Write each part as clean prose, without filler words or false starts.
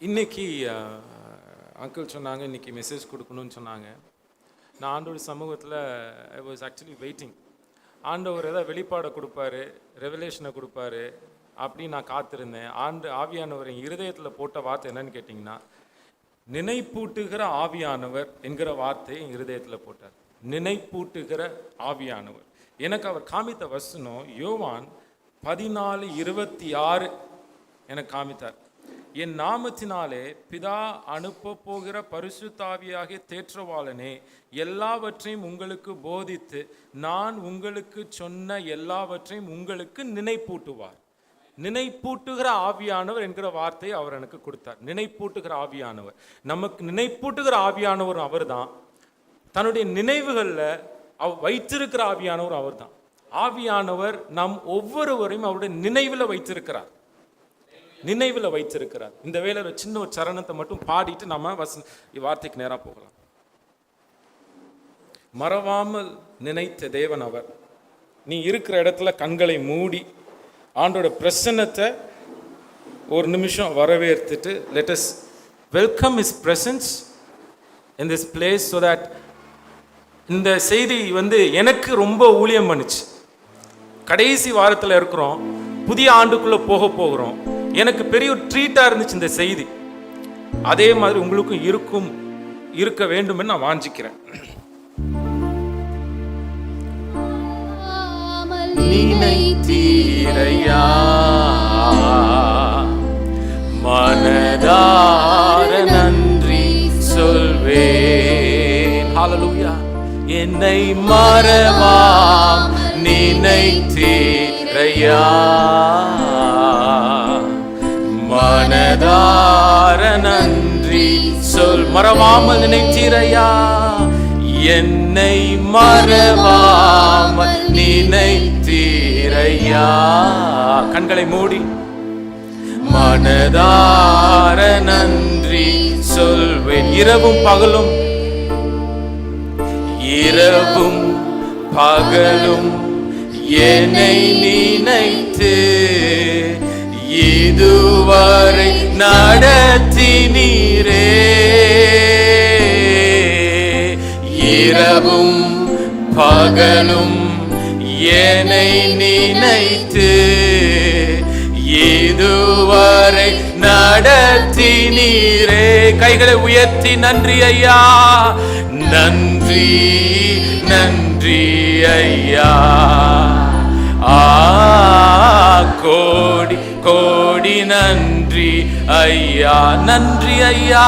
இன்னைக்கு அங்கிள் சொன்னாங்க இன்னைக்கு மெசேஜ் கொடுக்கணும்னு சொன்னாங்க. நான் ஆண்டோட சமூகத்தில் ஐ வாஸ் ஆக்சுவலி வெயிட்டிங். ஆண்டவர் ஏதாவது வெளிப்பாடை கொடுப்பாரு, ரெவலேஷனை கொடுப்பாரு அப்படின்னு நான் காத்திருந்தேன். ஆவியானவர் என் இருதயத்தில் போட்ட வார்த்தை என்னன்னு கேட்டிங்கன்னா, நினைப்பூட்டுகிற ஆவியானவர் என்கிற வார்த்தையை என் இருதயத்தில் போட்டார். நினைப்பூட்டுகிற ஆவியானவர். எனக்கு அவர் காமித்த வசனம் யோவான் 14:26 எனக்கு காமித்தார். என் நாமத்தினாலே பிதா அனுப்ப போகிற பரிசுத்தாவியாகிய தேற்றவாளனே எல்லாவற்றையும் உங்களுக்கு போதித்து நான் உங்களுக்கு சொன்ன எல்லாவற்றையும் உங்களுக்கு நினைப்பூட்டுவார். நினைப்பூட்டுகிற ஆவியானவர் என்கிற வார்த்தையை அவர் எனக்கு கொடுத்தார். நினைப்பூட்டுகிற ஆவியானவர், நமக்கு நினைப்பூட்டுகிற ஆவியானவர் அவர் தான். தன்னுடைய நினைவுகளில் வைத்திருக்கிற ஆவியானவர் அவர் தான். ஆவியானவர் நம் ஒவ்வொருவரையும் அவருடைய நினைவில் வைத்திருக்கிறார். இந்த வேளையில சின்ன ஒரு சரணத்தை மட்டும் பாடிட்டு நம்ம வார்த்தைக்கு நேராக போகலாம். மறவாமல் நினைத்த தேவன் அவர். நீ இருக்கிற இடத்துல கண்களை மூடி ஆண்டோட பிரசன்னத்தை ஒரு நிமிஷம் வரவேற்றுட்டு let us welcome his presence in this place so that இந்த செய்தி எனக்கு ரொம்ப ஊழியம் பண்ணுச்சு. கடைசி வாரத்தில் இருக்கிறோம், புதிய ஆண்டுக்குள்ளே போகிறோம். எனக்கு பெரிய ஒரு ட்ரீட்டாக இருந்துச்சு இந்த செய்தி. அதே மாதிரி உங்களுக்கும் இருக்க வேண்டும் நான் வாஞ்சிக்கிறேன். நினைத்தீரையா மனதார நன்றி சொல்வேன். ஹல்லேலூயா. என்னை மறவாம் நினைத்தீரையா மனதார நன்றி சொல். மறவாமல் நினைத்தீரையா, என்னை மறவாமல் நினைத்தீரையா. கண்களை மூடி மனதார நன்றி சொல்வேன். இரவும் பகலும் என்னை நினைத்து இதுவரை நடத்தினீரே. இரவும் பகலும் என்னை நினைத்து இதுவரை நடத்தினீரே. கைகளை உயர்த்தி நன்றி ஐயா, நன்றி நன்றி ஐயா. கோடி கோடி நன்றி ஐயா, நன்றி ஐயா,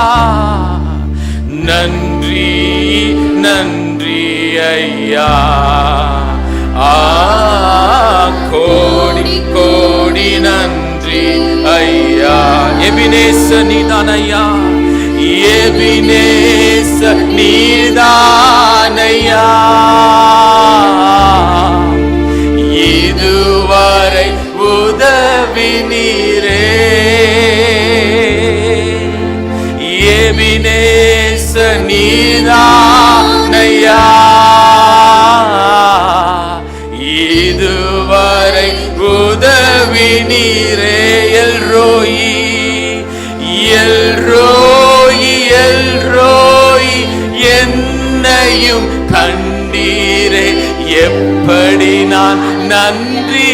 நன்றி நன்றி ஐயா. கோடி கோடி நன்றி ஐயா. எபினேச நீதான் ஐயா, எபினேச நீதான் ஐயா. இதுவரை உதவி நீரே. எபினேச நீதான் ஐயா. இதுவரை உதவி நீரே. எல்ரோயி எல்ரோயி எல்ரோயி என்னையும் கண்டீரே. எப்படி நான் நன்றி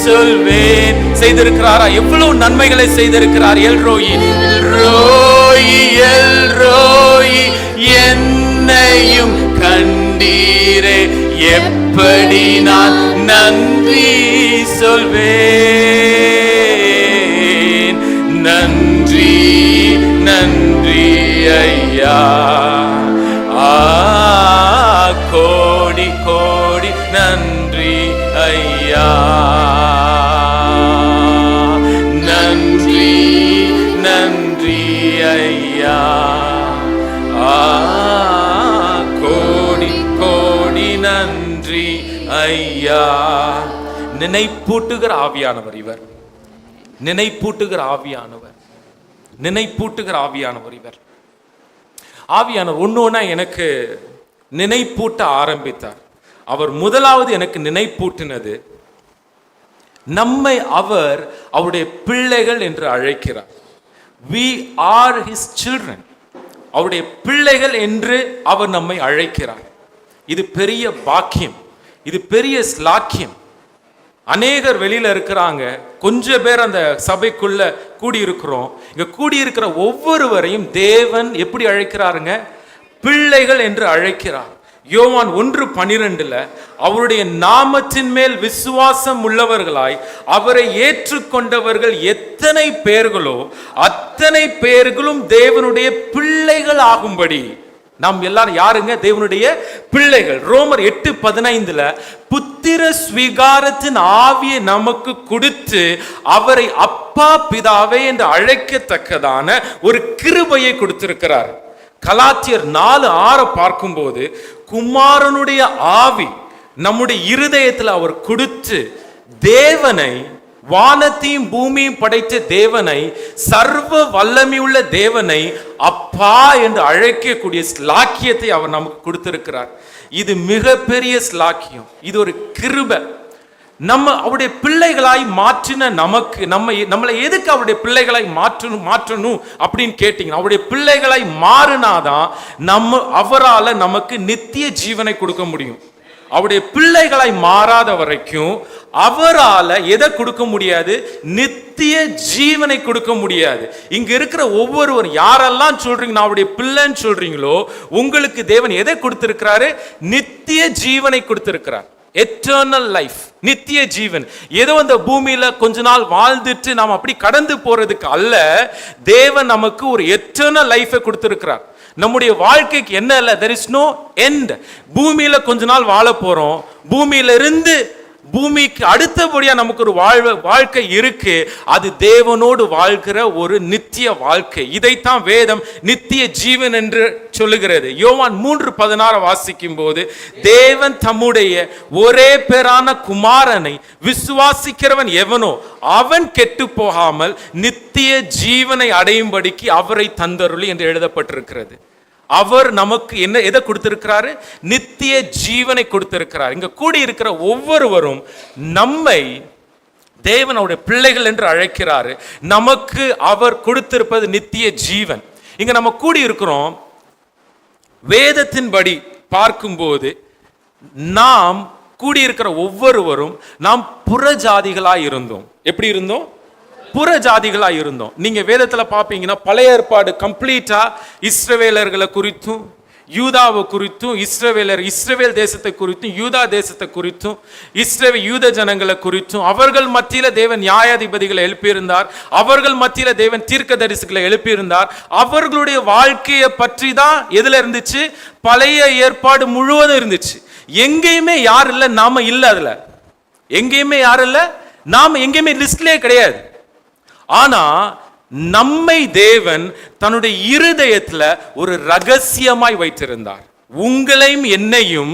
சொல்வேன். செய்திருக்கிறாரா? எவ்வளவு நன்மைகளை செய்திருக்கிறார். எல்ரோயி ரோயி எல்ரோயி என்னையும் கண்டீரே. எப்படி நான் நன்றி சொல்வேன். நன்றி நன்றி ஐயா. கோடி கோடி நன்றி ஐயா. நன்றி நன்றி ஐயா. கோடி கோடி நன்றி ஐயா. நினைப்பூட்டுகிற ஆவியானவர் இவர். நினைப்பூட்டுகிற ஆவியானவர், நினைப்பூட்டுகிற ஆவியானவர் இவர். ஆவியானவர் ஒன்னொன்னா எனக்கு நினைப்பூட்ட ஆரம்பித்தார். அவர் முதலாவது எனக்கு நினைப்பூட்டினது, நம்மை அவர் அவருடைய பிள்ளைகள் என்று அழைக்கிறார். we are his children. அவருடைய பிள்ளைகள் என்று அவர் நம்மை அழைக்கிறார். இது பெரிய பாக்கியம், இது பெரிய ஸ்லாக்கியம். அநேகர் வெளியில இருக்கிறாங்க, கொஞ்சம் பேர் அந்த சபைக்குள்ள கூடியிருக்கிறோம். இங்க கூடியிருக்கிற ஒவ்வொருவரையும் தேவன் எப்படி அழைக்கிறாருங்க? பிள்ளைகள் என்று அழைக்கிறார். யோவான் 1:12 அவருடைய நாமத்தின் மேல் விசுவாசம் உள்ளவர்களாய் அவரை ஏற்றுக்கொண்டவர்கள் எத்தனை பேர்களோ அத்தனை பேர்களும் தேவனுடைய பிள்ளைகள் ஆகும்படி. நாம் எல்லாரும் யாருங்க? தேவனுடைய பிள்ளைகள். ரோமர் 8:15 புத்திர ஸ்வீகாரத்தின் ஆவியை நமக்கு கொடுத்து அவரை அப்பா பிதாவே என்று அழைக்கத்தக்கதான ஒரு கிருபையை கொடுத்திருக்கிறார். கலாத்தியர் 4:6 பார்க்கும்போது குமாரனுடைய ஆவி நம்முடைய இருதயத்தில் அவர் கொடுத்து தேவனை, வானத்தையும் பூமியும் படைத்த தேவனை, சர்வ வல்லமையுள்ள தேவனை அப்பா என்று அழைக்கக்கூடிய ஸ்லாக்கியத்தை அவர் நமக்கு கொடுத்திருக்கிறார். இது மிகப்பெரிய ஸ்லாக்கியம், இது ஒரு கிருபை. நம்ம அவருடைய பிள்ளைகளாய் மாற்றின நமக்கு நம்மளை எதுக்கு அவருடைய பிள்ளைகளாய் மாற்றணும் அப்படின்னு கேட்டீங்கன்னா, அவருடைய பிள்ளைகளாய் மாறினாதான் அவரால் நமக்கு நித்திய ஜீவனை கொடுக்க முடியும். அவருடைய பிள்ளைகளாய் மாறாத வரைக்கும் அவரால் எதை கொடுக்க முடியாது? நித்திய ஜீவனை கொடுக்க முடியாது. இங்க இருக்கிற ஒவ்வொருவரும் யாரெல்லாம் சொல்றீங்க நான் அவருடைய பிள்ளைன்னு சொல்றீங்களோ, உங்களுக்கு தேவன் எதை கொடுத்திருக்கிறாரு? நித்திய ஜீவனை கொடுத்திருக்கிறார். எட்டர்னல் லைஃப், நித்திய ஜீவன். ஏதோ அந்த பூமியில கொஞ்ச நாள் வாழ்ந்துட்டு நாம் அப்படி கடந்து போறதுக்கு அல்ல, தேவன் நமக்கு ஒரு எட்டர்னல் லைஃபை கொடுத்திருக்கிறார். நம்முடைய வாழ்க்கைக்கு என்ன இல்லை? there is no end. பூமியில கொஞ்ச நாள் வாழ போறோம், பூமியில இருந்து பூமிக்கு அடுத்தபடியா நமக்கு ஒரு வாழ்க்கை இருக்கு. அது தேவனோடு வாழ்கிற ஒரு நித்திய வாழ்க்கை. இதைத்தான் வேதம் நித்திய ஜீவன் என்று சொல்லுகிறது. யோவான் 3:16 வாசிக்கும் போது, தேவன் தம்முடைய ஒரே பேரான குமாரனை விசுவாசிக்கிறவன் எவனோ அவன் கெட்டு போகாமல் நித்திய ஜீவனை அடையும்படிக்கு அவரை தந்தருளி என்று எழுதப்பட்டிருக்கிறது. அவர் நமக்கு என்ன எதை கொடுத்திருக்கிறாரு? நித்திய ஜீவனை கொடுத்திருக்கிறார். இங்க கூடி இருக்கிற ஒவ்வொருவரும் நம்மை தேவனுடைய பிள்ளைகள் என்று அழைக்கிறாரு. நமக்கு அவர் கொடுத்திருப்பது நித்திய ஜீவன். இங்க நம்ம கூடி இருக்கிறோம். வேதத்தின்படி பார்க்கும்போது நாம் கூடியிருக்கிற ஒவ்வொருவரும் நாம் புறஜாதிகளாய் இருந்தோம். எப்படி இருந்தோம்? புறஜாதிகளாக இருந்தோம். நீங்க வேதத்துல பாப்பீங்கன்னா பழைய ஏற்பாடு கம்ப்ளீட்டா இஸ்ரவேலர்களை குறித்தும் யூதாவை குறித்தும் இஸ்ரவேல் தேசத்தை குறித்தும் யூதா தேசத்தை குறித்தும் யூத ஜனங்களை குறித்தும் அவர்கள் மத்தியில தேவன் நியாயாதிபதிகளை எழுப்பியிருந்தார். அவர்கள் மத்தியில தேவன் தீர்க்கதரிசிகளை எழுப்பியிருந்தார். அவர்களுடைய வாழ்க்கையை பற்றி தான் எதுல இருந்துச்சு? பழைய ஏற்பாடு முழுவதும் இருந்துச்சு. எங்கேயுமே யார் இல்லை, நாம இல்லை. அதுல எங்கேயுமே யார் இல்லை, நாம எங்கேயுமே லிஸ்ட்லயே கிடையாது. ஆனா நம்மை தேவன் தன்னுடைய இருதயத்துல ஒரு ரகசியமாய் வைத்திருந்தார். உங்களையும் என்னையும்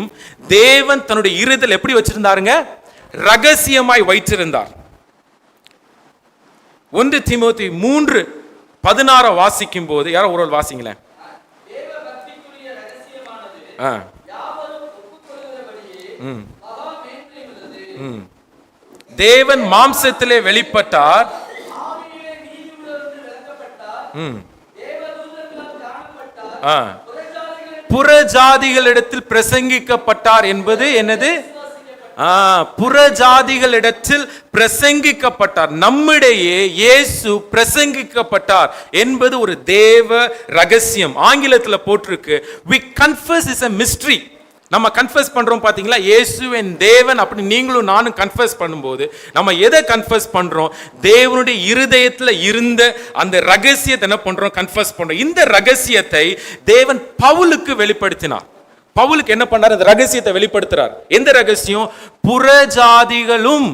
தேவன் தன்னுடைய இருதயத்தில் எப்படி வச்சிருந்தாருங்க? ரகசியமாய் வைத்திருந்தார். 1 தீமோத்தேயு 3:16 வாசிக்கும் போது, யாரோ ஒரு வாசிங்களேன். தேவன் மாம்சத்திலே வெளிப்பட்டார், புறஜாதிகளிடத்தில் பிரசங்கிக்கப்பட்டார் என்பது என்னது? புறஜாதிகளிடத்தில் பிரசங்கிக்கப்பட்டார். நம்மிடையே இயேசு பிரசங்கிக்கப்பட்டார் என்பது ஒரு தேவ ரகசியம். ஆங்கிலத்தில் போட்டிருக்கு, we confess is a mystery. நம்ம கன்ஃபஸ் பண்றோம் பாத்தீங்களா? இயேசுவின் தேவன் அப்படி நீங்களும் நானும் கன்ஃபஸ் பண்ணும்போது நம்ம எதை கன்ஃபஸ் பண்றோம்? தேவனுடைய இருதயத்துல இருந்த அந்த ரகசியத்தை என்ன பண்றோம்? கன்ஃபஸ் பண்றோம். இந்த ரகசியத்தை தேவன் பவுலுக்கு வெளிப்படுத்தினார். பவுலுக்கு என்ன பண்ணார்? அந்த ரகசியத்தை வெளிப்படுத்துறார். எந்த ரகசியம்? புறஜாதிகளும்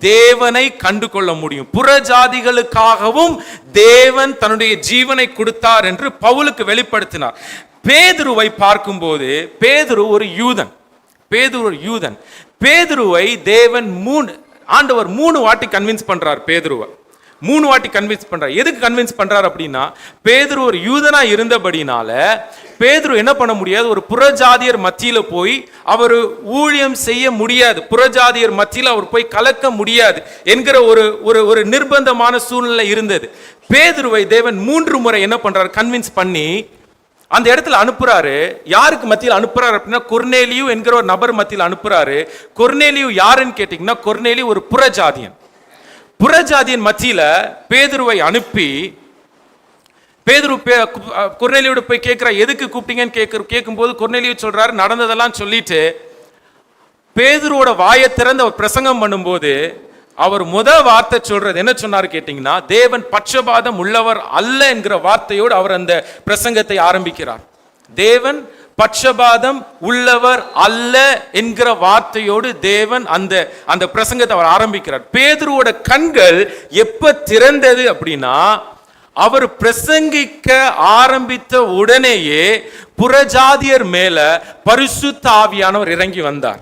தேவனை கண்டு கொள்ள முடியும், புறஜாதிகளுக்காகவும் தேவன் தன்னுடைய ஜீவனை கொடுத்தார் என்று பவுலுக்கு வெளிப்படுத்தினார். பேதுருவை பார்க்கும்போது, பேதுரு ஒரு யூதன். பேதுருவை தேவன் ஆண்டவர் 3 வாட்டி கன்வின்ஸ் பண்றார். பேதுருவை 3 வாட்டி கன்வின்ஸ் பண்றார். எதுக்கு கன்வின்ஸ் பண்றார் அப்படின்னா, பேதுரு ஒரு யூதனா இருந்தபடினால பேதுரு என்ன பண்ண முடியாது, ஒரு புறஜாதியர் மத்தியில போய் அவர் ஊழியம் செய்ய முடியாது, புறஜாதியர் மத்தியில் அவர் போய் கலக்க முடியாது என்கிற ஒரு நிர்பந்தமான சூழ்நிலை இருந்தது. பேதுருவை தேவன் 3 முறை என்ன பண்றாரு, கன்வின்ஸ் பண்ணி அந்த இடத்துல அனுப்புறாரு. யாருக்கு மத்தியில் அனுப்புறாரு அப்படின்னா, கொர்நேலியு என்கிற ஒரு நபர் மத்தியில் அனுப்புறாரு. கொர்நேலியு யாருன்னு கேட்டீங்கன்னா, கொர்நேலியு ஒரு புறஜாதியன். புறஜாதியின் மத்தியில பேதுருவை அனுப்பி, பேதுரு கொர்நேலியோட போய் கேட்கிறா, எதுக்கு கூப்பிட்டீங்கன்னு கேட்கும்போது கொர்நேலியு சொல்றாரு நடந்ததெல்லாம் சொல்லிட்டு, பேதுருவோட வாயை திறந்து அவர் பிரசங்கம் பண்ணும்போது அவர் வார்த்தை சொல்றது என்ன சொன்னாரு கேட்டீங்கன்னா, தேவன் பட்சபாதம் உள்ளவர் அல்ல என்கிற வார்த்தையோடு அவர் அந்த பிரசங்கத்தை ஆரம்பிக்கிறார். தேவன் பட்சபாதம் உள்ளவர் அல்ல என்கிற வார்த்தையோடு தேவன் அந்த பிரசங்கத்தை அவர் ஆரம்பிக்கிறார். பேதுருவோட கண்கள் எப்ப திறந்தது அப்படின்னா, அவர் பிரசங்கிக்க ஆரம்பித்த உடனேயே புறஜாதியர் மேல பரிசுத்த ஆவியானவர் இறங்கி வந்தார்.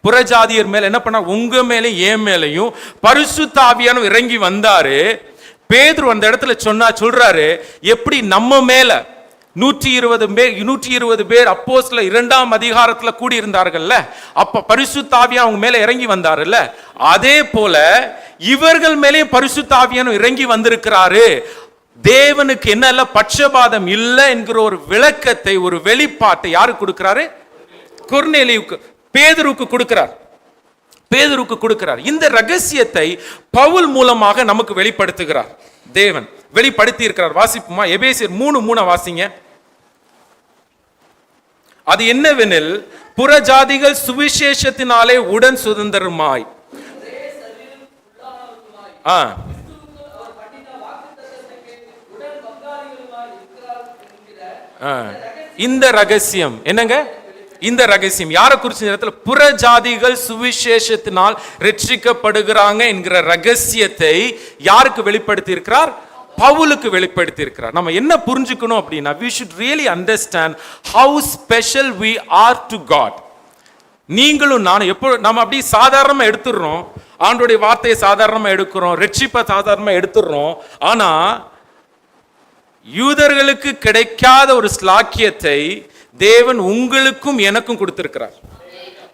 புறஜாதியர் மேல என்ன பண்ணார், உங்க மேலையும் என் மேலையும் பரிசுத்த ஆவியானவர் இறங்கி வந்தாரு. பேதுரு அந்த இடத்துல சொல்றாரு, எப்படி நம்ம மேல 120 பேர் அப்போஸ்தலர் 2ஆம் அதிகாரத்துல கூடி இருந்தார்கள்ல, அப்ப பரிசுத்த ஆவியானவர் அவங்க மேல இறங்கி வந்தாருல்ல, அதே போல இவர்கள் மேலேயும் பரிசுத்த ஆவியானவர் இறங்கி வந்திருக்கிறாரு. தேவனுக்கு என்ன பட்சபாதம் இல்லை என்கிற ஒரு விளக்கத்தை, ஒரு வெளிப்பாட்டை யாருக்கு கொடுக்கிறாரு, கொர்நேலியுக்கு, பேதுருக்கு கொடுக்கிறார். இந்த ரகசியத்தை பவுல் மூலமாக நமக்கு வெளிப்படுத்துகிறார். தேவன் வெளிப்படுத்தி இருக்கிறார். வாசிப்புமா, எபேசியர் 3:3 வாசிங்க. அது என்னவெனில், புறஜாதிகள் சுவிசேஷத்தினாலே உடன் சுதந்திரமாய் இந்த ரகசியம் என்னங்க, இந்த ரகசியம் யாரை குறிச்ச நேரத்தில், புறஜாதிகள் சுவிசேஷத்தினால் ரட்சிக்கப்படுகிறாங்க என்கிற ரகசியத்தை யாருக்கு வெளிப்படுத்தி இருக்கிறார், பவுலுக்கு வெளிப்படுத்தி இருக்கிறார். நம்ம என்ன புரிஞ்சுக்கணும் அப்படின்னா, we should really understand how special we are to God. நீங்களும் நானும் எப்போ நம்ம அப்படி சாதாரணமா எடுத்துடுறோம், ஆண்டோடைய வார்த்தையை சாதாரணமா எடுக்கிறோம், ரட்சிப்பை சாதாரணமா எடுத்துடுறோம். ஆனா யூதர்களுக்கு கிடைக்காத ஒரு ஸ்லாக்கியத்தை தேவன் உங்களுக்கும் எனக்கும் கொடுத்திருக்கிறார்.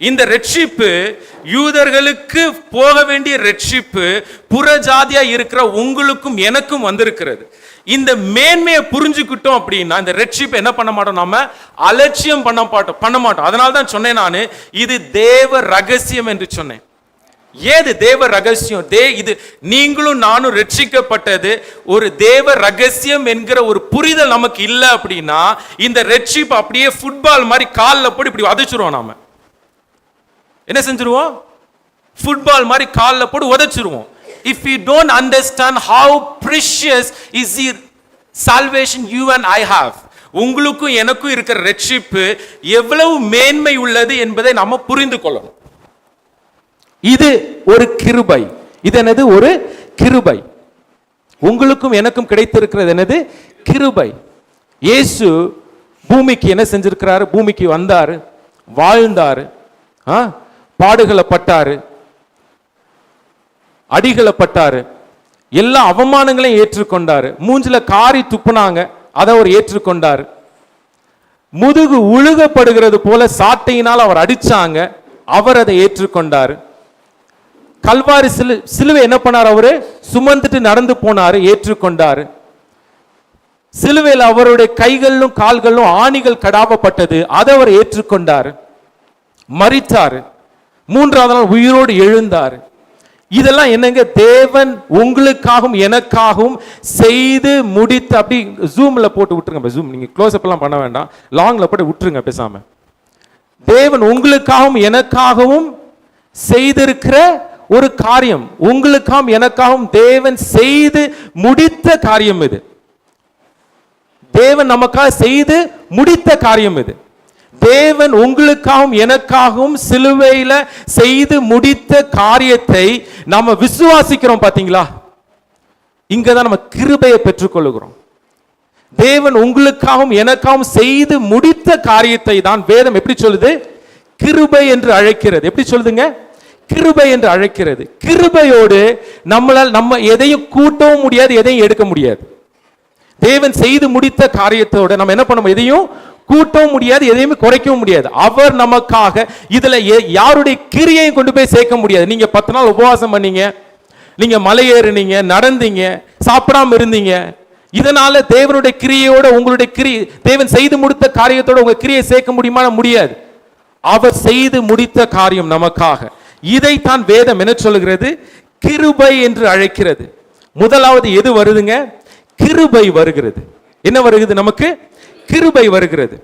இந்த ரட்சிப்பு யூதர்களுக்கு போக வேண்டிய ரட்சிப்பு புறஜாதியா இருக்கிற உங்களுக்கும் எனக்கும் வந்திருக்கிறது. இந்த மேன்மையை புரிஞ்சுக்கிட்டோம் அப்படின்னா இந்த ரட்சிப்பு என்ன பண்ண மாட்டோம், நாம அலட்சியம் பண்ண மாட்டோம். அதனால தான் சொன்னேன் நான், இது தேவ ரகசியம் என்று சொன்னேன். ஏது தேவ ரகசியம்? இது நீங்களும் நானும் ரட்சிக்கப்பட்டது ஒரு தேவ ரகசியம் என்கிற ஒரு புரிதல் நமக்கு இல்லை அப்படின்னா, இந்த ரட்சிப்பு அப்படியே ஃபுட்பால் மாதிரி காலில் போட்டு இப்படி உதைச்சிருவோம். நாம என்ன செஞ்சிருவோம், ஃபுட்பால் மாதிரி காலில் போட்டு உதைச்சிருவோம். If we don't understand how precious is the salvation you and I have, உங்களுக்கும் எனக்கும் இருக்கிற ரட்சிப்பு எவ்வளவு மேன்மை உள்ளது என்பதை நாம புரிந்து கொள்ளணும். இது ஒரு கிருபை. இது என்னது, ஒரு கிருபை. உங்களுக்கும் எனக்கும் கிடைத்திருக்கிறது என்னது, கிருபை. இயேசு பூமிக்கு என்ன செஞ்சிருக்கிறாரு, பூமிக்கு வந்தாரு, வாழ்ந்தாரு, பாடுகளப்பட்டாரு, அடிகளப்பட்டாரு, எல்லா அவமானங்களையும் ஏற்றுக்கொண்டாரு. மூஞ்சில காரி துப்புனாங்க, அதை அவர் ஏற்றுக்கொண்டாரு. முதுகு உழுகப்படுகிறது போல சாட்டையினால் அவர் அடிச்சாங்க, அவர் அதை ஏற்றுக்கொண்டாரு. கல்வாரி சிலுவை என்ன பண்ணார், அவரு சுமந்துட்டு நடந்து போனாரு, ஏற்றுக்கொண்டாரு. சிலுவையில் அவருடைய கைகளிலும் கால்களிலும் ஆணிகள் கடாவப்பட்டது, அதை அவர் ஏற்றுக்கொண்டாரு. மரித்தாரு, 3ஆவது நாள் உயிரோடு எழுந்தாரு. இதெல்லாம் என்னங்க, தேவன் உங்களுக்காகவும் எனக்காகவும் செய்து முடித்து. அப்படி ஜூம்ல போட்டு விட்டுருங்க, ஜூம் நீங்க க்ளோஸ் அப் எல்லாம் பண்ண வேண்டாம், லாங்ல போட்டு விட்டுருங்க பேசாம. தேவன் உங்களுக்காகவும் எனக்காகவும் செய்திருக்கிற ஒரு காரியம், உங்களுக்காகவும் எனக்காகவும் தேவன் செய்து முடித்த காரியம் இது. தேவன் நமக்காக செய்து முடித்த காரியம் இது. தேவன் உங்களுக்காகவும் எனக்காகவும் சிலுவையில செய்து முடித்த காரியத்தை நாம விசுவாசிக்கிறோம். பாத்தீங்களா, இங்கதான் நம்ம கிருபையை பெற்றுக்கொள்கிறோம். தேவன் உங்களுக்காகவும் எனக்காகவும் செய்து முடித்த காரியத்தை தான் வேதம் எப்படி சொல்லுது, கிருபை என்று அழைக்கிறது. எப்படி சொல்லுதுங்க, கிருபை என்று அழைக்கிறது. கிருபையோடு நம்ம எதையும் கூட்டவும் முடியாது, எதையும் எடுக்க முடியாது. தேவன் செய்து முடித்த காரியத்தோட நம்ம என்ன பண்ண, எதையும் கூட்டவும் முடியாது, எதையுமே குறைக்கவும் முடியாது. அவர் நமக்காக இதுல யாருடைய கிரியையும் கொண்டு போய் சேர்க்க முடியாது. நீங்க 10 நாள் உபவாசம் பண்ணீங்க, நீங்க மலை ஏறினீங்க, நடந்தீங்க, சாப்பிடாம இருந்தீங்க, இதனால தேவனுடைய கிரியையோட உங்களுடைய தேவன் செய்து முடித்த காரியத்தோட உங்க கிரியை சேர்க்க முடியுமா? முடியாது. அவர் செய்து முடித்த காரியம் நமக்காக. இதைத்தான் வேதம் என்ன சொல்லுகிறது? கிருபை என்று அழைக்கிறது. முதலாவது எது வருதுங்க? கிருபை வருகிறது. என்ன வருகிறது? நமக்கு கிருபை வருகிறது.